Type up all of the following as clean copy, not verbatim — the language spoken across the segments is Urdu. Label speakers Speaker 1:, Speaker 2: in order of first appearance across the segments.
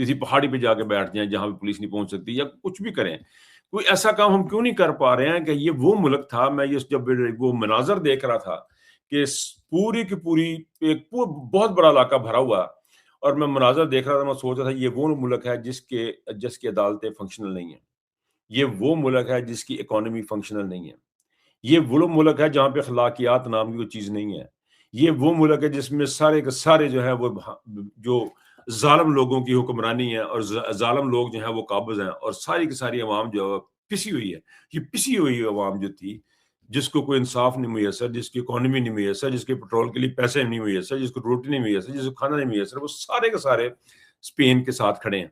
Speaker 1: کسی پہاڑی پہ جا کے بیٹھ جائیں جہاں پہ پولیس نہیں پہنچ سکتی، یا کچھ بھی کریں. کوئی ایسا کام ہم کیوں نہیں کر پا رہے ہیں کہ یہ وہ ملک تھا. میں یہ جب وہ مناظر دیکھ رہا تھا کہ پوری کی پوری ایک بہت بڑا علاقہ بھرا ہوا، اور میں مناظر دیکھ رہا تھا، میں سوچ رہا تھا یہ وہ ملک ہے جس کی عدالتیں فنکشنل نہیں ہیں. یہ وہ ملک ہے جس کی اکانومی فنکشنل نہیں ہے. یہ وہ ملک ہے جہاں پہ اخلاقیات نام کی کوئی چیز نہیں ہے. یہ وہ ملک ہے جس میں سارے کے سارے جو ہے وہ جو ظالم لوگوں کی حکمرانی ہے، اور ظالم لوگ جو ہیں وہ قابض ہیں، اور ساری کی ساری عوام جو ہے پسی ہوئی ہے. یہ پسی ہوئی عوام جو تھی، جس کو کوئی انصاف نہیں میسر، جس کی اکانومی نہیں میسر، جس کے پیٹرول کے لیے پیسے نہیں میسر، جس کو روٹی نہیں میسر، جس کو کھانا نہیں میسر، وہ سارے کے سارے اسپین کے ساتھ کھڑے ہیں.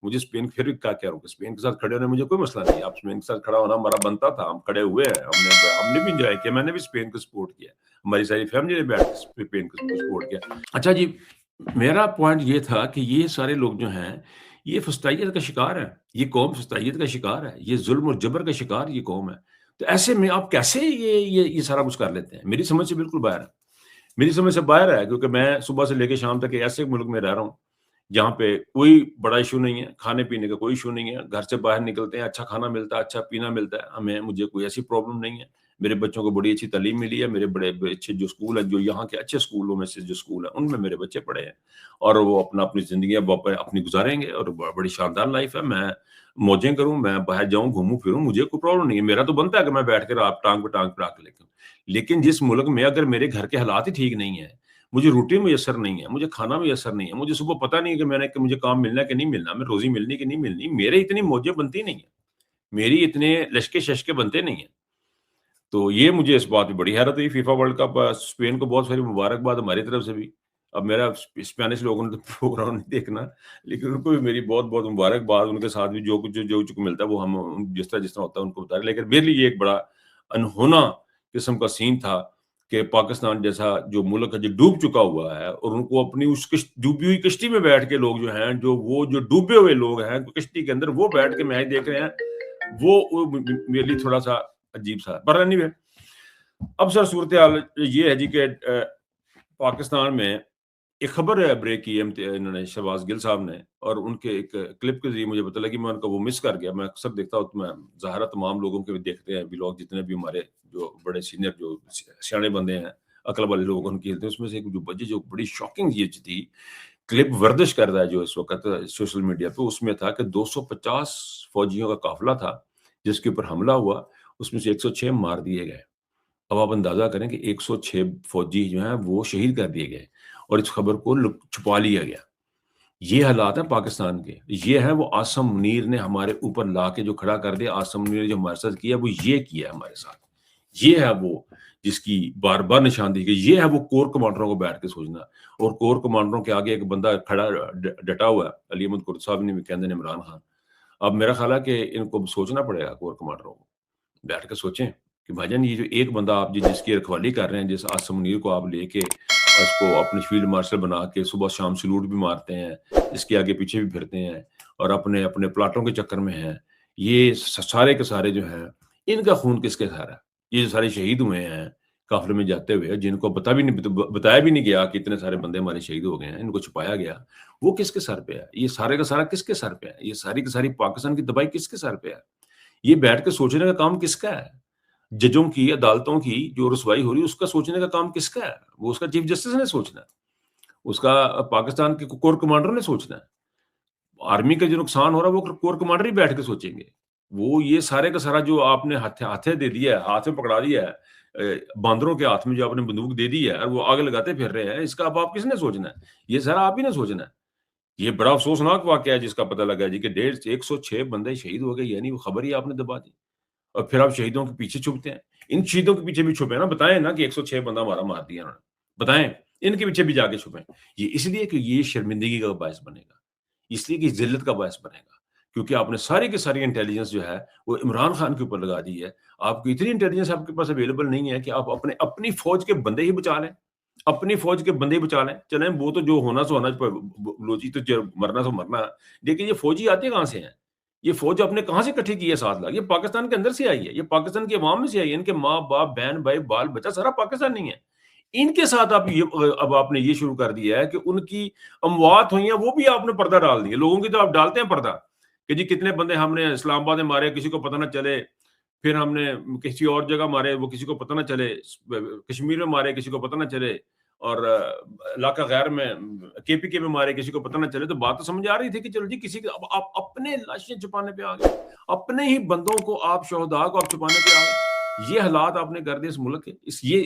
Speaker 1: مجھے اسپین پھر بھی کیا کہہ رہا ہوں کہ اسپین کے ساتھ کھڑے ہونے مجھے کوئی مسئلہ نہیں ہے. آپ اسپین کے ساتھ کھڑا ہونا ہمارا بنتا تھا، ہم کھڑے ہوئے ہیں. ہم نے بھی انجوائے کیا. میں نے بھی اسپین کو سپورٹ کیا. ہماری ساری فیملی نے بیٹھ کے اسپین کو سپورٹ کیا. اچھا جی، میرا پوائنٹ یہ تھا کہ یہ سارے لوگ جو ہیں یہ فسطائیت کا شکار ہے. یہ قوم فسطائیت کا شکار ہے. یہ ظلم اور جبر کا شکار یہ قوم ہے. تو ایسے میں آپ کیسے یہ سارا کچھ کر لیتے ہیں؟ میری سمجھ سے بالکل باہر ہے. میری سمجھ سے باہر ہے، کیونکہ میں صبح سے لے کے شام تک ایسے ملک میں رہ رہا ہوں جہاں پہ کوئی بڑا ایشو نہیں ہے. کھانے پینے کا کوئی ایشو نہیں ہے. گھر سے باہر نکلتے ہیں، اچھا کھانا ملتا ہے، اچھا پینا ملتا ہے. مجھے کوئی ایسی پرابلم نہیں ہے. میرے بچوں کو بڑی اچھی تعلیم ملی ہے. میرے بڑے اچھے جو اسکول ہیں، جو یہاں کے اچھے اسکولوں میں سے جو اسکول ہیں، ان میں میرے بچے پڑھے ہیں، اور وہ اپنی زندگیاں اپنی گزاریں گے، اور بڑی شاندار لائف ہے. میں موجیں کروں، میں باہر جاؤں، گھوموں پھروں، مجھے کوئی پرابلم نہیں ہے. میرا تو بنتا ہے کہ میں بیٹھ کر آپ ٹانگ پہ ٹانگ پہ کے لے کے. لیکن جس ملک میں اگر میرے گھر کے حالات ہی ٹھیک نہیں ہیں، مجھے روٹی میسر نہیں ہے، مجھے کھانا میسر نہیں ہے، مجھے صبح پتہ نہیں ہے کہ مجھے کام ملنا ہے کہ نہیں ملنا، میں روزی ملنی کہ نہیں ملنی، میرے اتنی موجیں بنتی نہیں ہیں، میری اتنے لشکے ششکے بنتے نہیں ہیں. تو یہ مجھے اس بات پہ بڑی حیرت ہوئی. فیفا ورلڈ کپ، اسپین کو بہت ساری مبارکباد ہماری طرف سے بھی. اب میرا اسپینش لوگوں نے تو پروگرام نہیں دیکھنا، لیکن ان کو بھی میری بہت بہت مبارکباد. ان کے ساتھ بھی جو کچھ ملتا ہے وہ ہم جس طرح ہوتا ہے ان کو بتا رہے. لیکن میرے لیے یہ ایک بڑا انہونا قسم کا سین تھا کہ پاکستان جیسا جو ملک ہے جو ڈوب چکا ہوا ہے، اور ان کو اپنی اس ڈوبی ہوئی کشتی میں بیٹھ کے لوگ جو ہیں، جو ڈوبے ہوئے لوگ ہیں کشتی کے اندر، وہ بیٹھ کے میچ دیکھ رہے ہیں. وہ میرے لیے تھوڑا سا عجیب سا. پر اینی وے، اب سر صورتحال یہ ہے جی کہ پاکستان میں ایک خبر بریک کی انہوں نے، شہباز گل صاحب نے، اور ان کے ایک کلپ کے ذریعے مجھے پتہ لگی. میں ان کا وہ مس کر گیا. میں اکثر دیکھتا ہوں، میں ظاہرہ تمام لوگوں کے بھی دیکھتے ہیں ولاگ، جتنے بھی ہمارے جو بڑے سینئر جو سیانے بندے ہیں، عقل والے لوگ ان کی، اس میں سے ایک جو بڑی شاکنگ یہ تھی کلپ ورزش کر رہا ہے جو اس وقت سوشل میڈیا پہ، اس میں تھا کہ 250 فوجیوں کا قافلہ تھا جس کے اوپر حملہ ہوا، اس میں سے 106 مار دیے گئے. اب آپ اندازہ کریں کہ 106 فوجی جو ہیں وہ شہید کر دیے گئے، اور اس خبر کو چھپا لیا گیا. یہ حالات ہیں پاکستان کے. یہ ہے وہ عاصم منیر نے ہمارے اوپر لا کے جو کھڑا کر دیا. عاصم منیر جو ہمارے ساتھ کیا، وہ یہ کیا ہے ہمارے ساتھ. یہ ہے وہ جس کی بار بار نشاندہی کی. یہ ہے وہ کور کمانڈروں کو بیٹھ کے سوچنا، اور کور کمانڈروں کے آگے ایک بندہ کھڑا ڈٹا ہوا ہے، علی احمد کرد صاحب نے بھی کہتے ہیں عمران خان. اب میرا خیال ہے کہ ان کو سوچنا پڑے گا، کور کمانڈروں کو بیٹھ کے سوچیں کہ بھائی جان، یہ جو ایک بندہ آپ جس کی رکھوالی کر رہے ہیں، جس عاصم منیر کو آپ لے کے اس کو اپنے فیلڈ مارشل بنا کے صبح شام سلوٹ بھی مارتے ہیں، اس کے آگے پیچھے بھی پھرتے ہیں، اور اپنے پلاٹوں کے چکر میں ہیں. یہ سارے کے سارے جو ہیں، ان کا خون کس کے ساتھ ہے؟ یہ جو سارے شہید ہوئے ہیں قافلے میں جاتے ہوئے، جن کو بتایا بھی نہیں گیا کہ اتنے سارے بندے ہمارے شہید ہو گئے ہیں، ان کو چھپایا گیا، وہ کس کے سر پہ ہے؟ یہ سارے کا سارا کس کے سر پہ ہے؟ یہ ساری کی ساری پاکستان کی تباہی کس کے سر پہ ہے؟ یہ بیٹھ کے سوچنے کا کام کس کا ہے؟ ججوں کی، عدالتوں کی جو رسوائی ہو رہی ہے، اس کا سوچنے کا کام کس کا ہے؟ وہ اس کا چیف جسٹس نے سوچنا ہے، اس کا پاکستان کے کور کمانڈر نے سوچنا ہے. آرمی کا جو نقصان ہو رہا ہے وہ کور کمانڈر ہی بیٹھ کے سوچیں گے. وہ یہ سارے کا سارا جو آپ نے ہاتھیں دے دیا ہے، ہاتھ میں پکڑا دیا ہے، باندروں کے ہاتھ میں جو آپ نے بندوق دے دی ہے، اور وہ آگ لگاتے پھر رہے ہیں، اس کا اب آپ کس نے سوچنا ہے؟ یہ سارا آپ ہی نے سوچنا ہے. یہ بڑا افسوسناک واقعہ ہے جس کا پتہ لگا جی کہ 106 بندے شہید ہو گئے، یعنی وہ خبر ہی آپ نے دبا دی. اور پھر آپ شہیدوں کے پیچھے چھپتے ہیں. ان شہیدوں کے پیچھے بھی چھپے نا، بتائیں نا کہ 106 بندہ ہمارا مار دیا انہوں نے، بتائیں ان کے پیچھے بھی جا کے چھپیں. یہ اس لیے کہ یہ شرمندگی کا باعث بنے گا، اس لیے کہ ذلت کا باعث بنے گا، کیونکہ آپ نے ساری کی ساری انٹیلیجنس جو ہے وہ عمران خان کے اوپر لگا دی ہے. آپ کی اتنی انٹیلیجنس آپ کے پاس اویلیبل نہیں ہے کہ آپ اپنی فوج کے بندے ہی بچا لیں، اپنی فوج کے بندے ہی بچا لیں. چلیں وہ تو جو ہونا سو ہونا، بلوچی تو مرنا سو مرنا، لیکن یہ فوجی آتے کہاں سے ہیں؟ یہ فوج آپ نے کہاں سے اکٹھی کی ہے 7 لاکھ؟ یہ پاکستان کے اندر سے آئی ہے، یہ پاکستان کی عوام میں سے آئی ہے. ان کے ماں باپ، بہن بھائی، بال بچہ سارا پاکستان نہیں ہے. ان کے ساتھ اب آپ نے یہ شروع کر دیا ہے کہ ان کی اموات ہوئی ہیں وہ بھی آپ نے پردہ ڈال دیا. لوگوں کی تو آپ ڈالتے ہیں پردہ کہ جی کتنے بندے ہم نے اسلام آباد میں مارے, کسی کو پتہ نہ چلے, پھر ہم نے کسی اور جگہ مارے, وہ کسی کو پتہ نہ چلے, کشمیر میں مارے, کسی کو پتہ نہ چلے, اور علاقہ غیر میں KPK میں مارے, کسی کو پتہ نہ چلے. تو بات تو سمجھ آ رہی تھی کہ چلو جی کسی کے, اب آپ اپنے لاشیں چھپانے پہ آ گئے, اپنے ہی بندوں کو آپ, شہداء کو آپ چھپانے پہ آ گئے. یہ حالات آپ نے کر دیے اس ملک کے,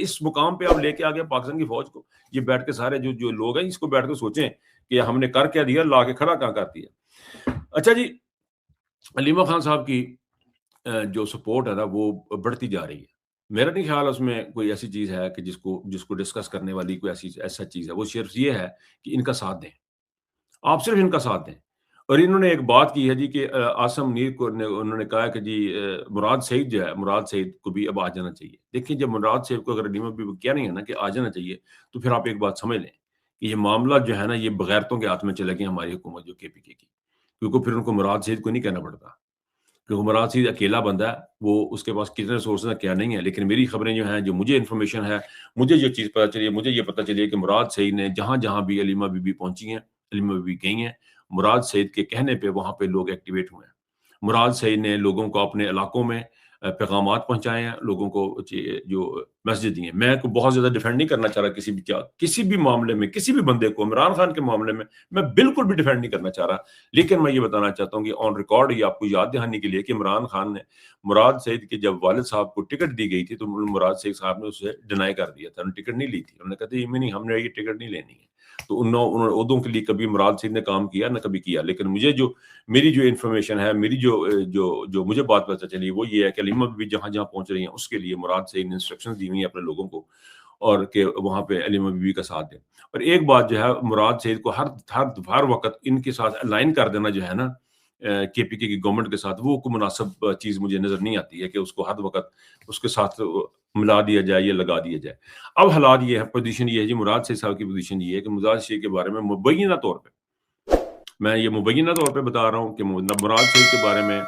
Speaker 1: اس مقام پہ آپ لے کے آ گئے پاکستان کی فوج کو. یہ بیٹھ کے سارے جو لوگ ہیں اس کو بیٹھ کے سوچیں کہ ہم نے کر کیا دیا, لا کے کھڑا کہاں کر دیا. اچھا جی, علیمہ خان صاحب کی جو سپورٹ ہے نا وہ بڑھتی جا رہی ہے. میرا نہیں خیال اس میں کوئی ایسی چیز ہے کہ جس کو ڈسکس کرنے والی کوئی ایسا چیز ہے. وہ صرف یہ ہے کہ ان کا ساتھ دیں, آپ صرف ان کا ساتھ دیں. اور انہوں نے ایک بات کی ہے جی کہ عاصم منیر کو انہوں نے کہا کہ جی مراد سعید جو ہے, مراد سعید کو بھی اب آ جانا چاہیے. دیکھیں جب مراد سعید کو اگر علیمہ بھی کہہ رہی ہے نا کہ آ جانا چاہیے, تو پھر آپ ایک بات سمجھ لیں کہ یہ معاملہ جو ہے نا یہ بغیرتوں کے ہاتھ میں چلے گی ہماری حکومت جو KPK کی, کیونکہ پھر ان کو مراد سعید کو نہیں کہنا پڑتا کہ مراد سعید اکیلا بندہ ہے, وہ اس کے پاس کتنے سورسز ہیں کیا نہیں ہے. لیکن میری خبریں جو ہیں, جو مجھے انفارمیشن ہے, مجھے جو چیز پتہ چلی ہے, مجھے یہ پتہ چلی ہے کہ مراد سعید نے جہاں جہاں بھی علیمہ بی بی پہنچی ہیں, علیمہ بی بی گئی ہیں, مراد سعید کے کہنے پہ وہاں پہ لوگ ایکٹیویٹ ہوئے ہیں. مراد سعید نے لوگوں کو اپنے علاقوں میں پیغامات پہنچائے ہیں, لوگوں کو جو میسج دیے ہیں. میں بہت زیادہ ڈیفینڈ نہیں کرنا چاہ رہا کسی بھی معاملے میں, کسی بھی بندے کو. عمران خان کے معاملے میں بالکل بھی ڈیفینڈ نہیں کرنا چاہ رہا, لیکن میں یہ بتانا چاہتا ہوں کہ آن ریکارڈ یہ آپ کو یاد دہانی کے لیے کہ عمران خان نے مراد سعید کے جب والد صاحب کو ٹکٹ دی گئی تھی تو مراد سعید صاحب نے اسے ڈینائی کر دیا تھا, انہوں نے ٹکٹ نہیں لی تھی. انہوں نے کہا تھا نہیں, ہم نے یہ ٹکٹ نہیں لینی ہے. تو انہوں نے عہدوں کے لیے کبھی مراد سعید نے کام کیا نہ کبھی کیا. لیکن میری جو انفارمیشن ہے, میری جو مجھے بات پتہ چلی وہ یہ ہے کہ علیمہ بھی جہاں جہاں پہنچ رہی ہیں اس کے لیے مراد سعید نے انسٹرکشن دی ہوئی ہیں اپنے لوگوں کو, اور کہ وہاں پہ علیمہ بی بی کا ساتھ دیں. اور ایک بات جو ہے, مراد سعید کو ہر وقت ان کے ساتھ الائن کر دینا جو ہے نا KPK کی گورنمنٹ کے ساتھ, وہ کوئی مناسب چیز مجھے نظر نہیں آتی ہے کہ اس کو ہر وقت اس کے ساتھ ملا دیا جائے یا لگا دیا جائے. اب حالات یہ ہے, پوزیشن یہ ہے جی, مراد سعید صاحب کی پوزیشن یہ ہے کہ مراد سعید کے بارے میں مبینہ طور پہ, میں یہ مبینہ طور پہ بتا رہا ہوں کہ مراد سعید کے بارے میں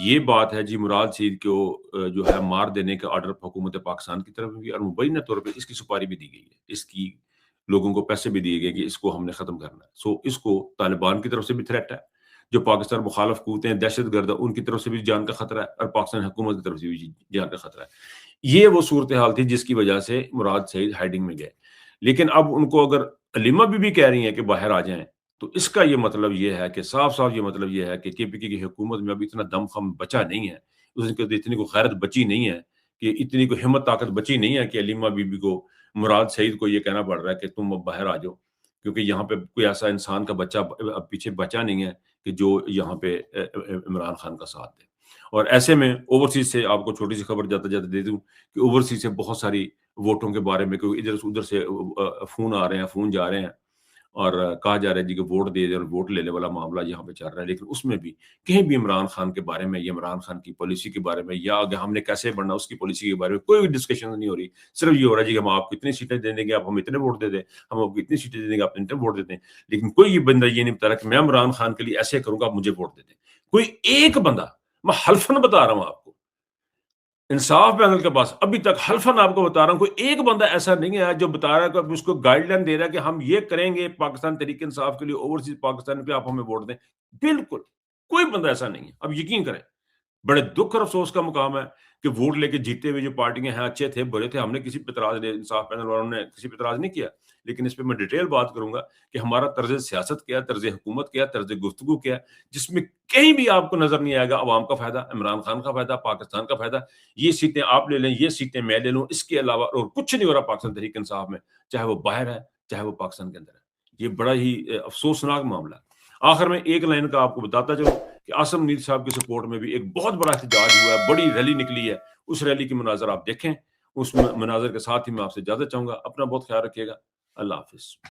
Speaker 1: یہ بات ہے جی, مراد سعید کو جو ہے مار دینے کا آرڈر حکومت پاکستان کی طرف بھی, اور مبینہ طور پہ اس کی سپاری بھی دی گئی ہے, اس کی لوگوں کو پیسے بھی دیے گئے کہ اس کو ہم نے ختم کرنا ہے. سو اس کو طالبان کی طرف سے بھی تھریٹ ہے, جو پاکستان مخالف قوتیں دہشت گرد ان کی طرف سے بھی جان کا خطرہ ہے, اور پاکستان حکومت کی طرف سے بھی جان کا خطرہ ہے. یہ وہ صورتحال تھی جس کی وجہ سے مراد سعید ہائیڈنگ میں گئے. لیکن اب ان کو اگر علیمہ بھی کہہ رہی ہیں کہ باہر آ جائیں, تو اس کا یہ مطلب یہ ہے کہ صاف یہ مطلب یہ ہے کہ KPK کی حکومت میں اب اتنا دم خم بچا نہیں ہے, اس کے اتنی کوئی غیرت بچی نہیں ہے, کہ اتنی کوئی ہمت طاقت بچی نہیں ہے کہ علیمہ بی بی کو, مراد سعید کو یہ کہنا پڑ رہا ہے کہ تم اب باہر آ جاؤ, کیونکہ یہاں پہ کوئی ایسا انسان کا بچہ اب پیچھے بچا نہیں ہے کہ جو یہاں پہ عمران خان کا ساتھ دے. اور ایسے میں اوورسیز سے آپ کو چھوٹی سی خبر جاتا جاتا دے دوں کہ اوورسیز سے بہت ساری ووٹوں کے بارے میں, کیونکہ ادھر سے فون آ رہے ہیں, فون جا رہے ہیں, اور کہا جا رہا ہے جی کہ ووٹ دے دے, اور ووٹ لینے والا معاملہ یہاں پہ چل رہا ہے. لیکن اس میں بھی کہیں بھی عمران خان کے بارے میں یا عمران خان کی پالیسی کے بارے میں یا ہم نے کیسے بڑھنا اس کی پالیسی کے بارے میں کوئی ڈسکشن نہیں ہو رہی. صرف یہ ہو رہا ہے جی کہ ہم آپ کو اتنی سیٹیں دے دیں گے, آپ ہم اتنے ووٹ دے دیں, ہم آپ کو اتنی سیٹیں دے دیں گے, آپ اتنے ووٹ دے دیں. لیکن کوئی یہ بندہ یہ نہیں بتا رہا کہ میں عمران خان کے لیے ایسے کروں گا, آپ مجھے ووٹ دے دیں. کوئی ایک بندہ, میں حلفاً بتا رہا ہوں آپ کو, انصاف پینل کے پاس ابھی تک حلفاً آپ کو بتا رہا ہوں, کوئی ایک بندہ ایسا نہیں ہے جو بتا رہا ہے کہ اس کو گائیڈ لائن دے رہا ہے کہ ہم یہ کریں گے پاکستان تحریک انصاف کے لیے اوورسیز پاکستان پہ, آپ ہمیں ووٹ دیں. بالکل کوئی بندہ ایسا نہیں ہے. اب یقین کریں, بڑے دکھ اور افسوس کا مقام ہے کہ ووٹ لے کے جیتے ہوئے جو پارٹیاں ہیں, اچھے تھے برے تھے, ہم نے کسی پہ اعتراض نہیں, انصاف پینل والوں نے کسی پہ اعتراض نہیں کیا. لیکن اس پہ میں ڈیٹیل بات کروں گا کہ ہمارا طرز سیاست کیا, طرز حکومت کیا, طرز گفتگو کیا, جس میں کہیں بھی آپ کو نظر نہیں آئے گا عوام کا فائدہ, عمران خان کا فائدہ, پاکستان کا فائدہ. یہ سیٹیں آپ لے لیں, یہ سیٹیں میں لے لوں, اس کے علاوہ اور کچھ نہیں ہو رہا پاکستان تحریک انصاف میں, چاہے وہ باہر ہے چاہے وہ پاکستان کے اندر ہے. یہ بڑا ہی افسوسناک معاملہ ہے. آخر میں ایک لائن کا آپ کو بتاتا چلوں کہ عاصم منیر صاحب کے سپورٹ میں بھی ایک بہت بڑا احتجاج ہوا ہے, بڑی ریلی نکلی ہے. اس ریلی کی مناظر آپ دیکھیں, اس مناظر کے ساتھ ہی میں آپ سے اجازت چاہوں گا. اپنا بہت خیال رکھیے گا. اللہ حافظ.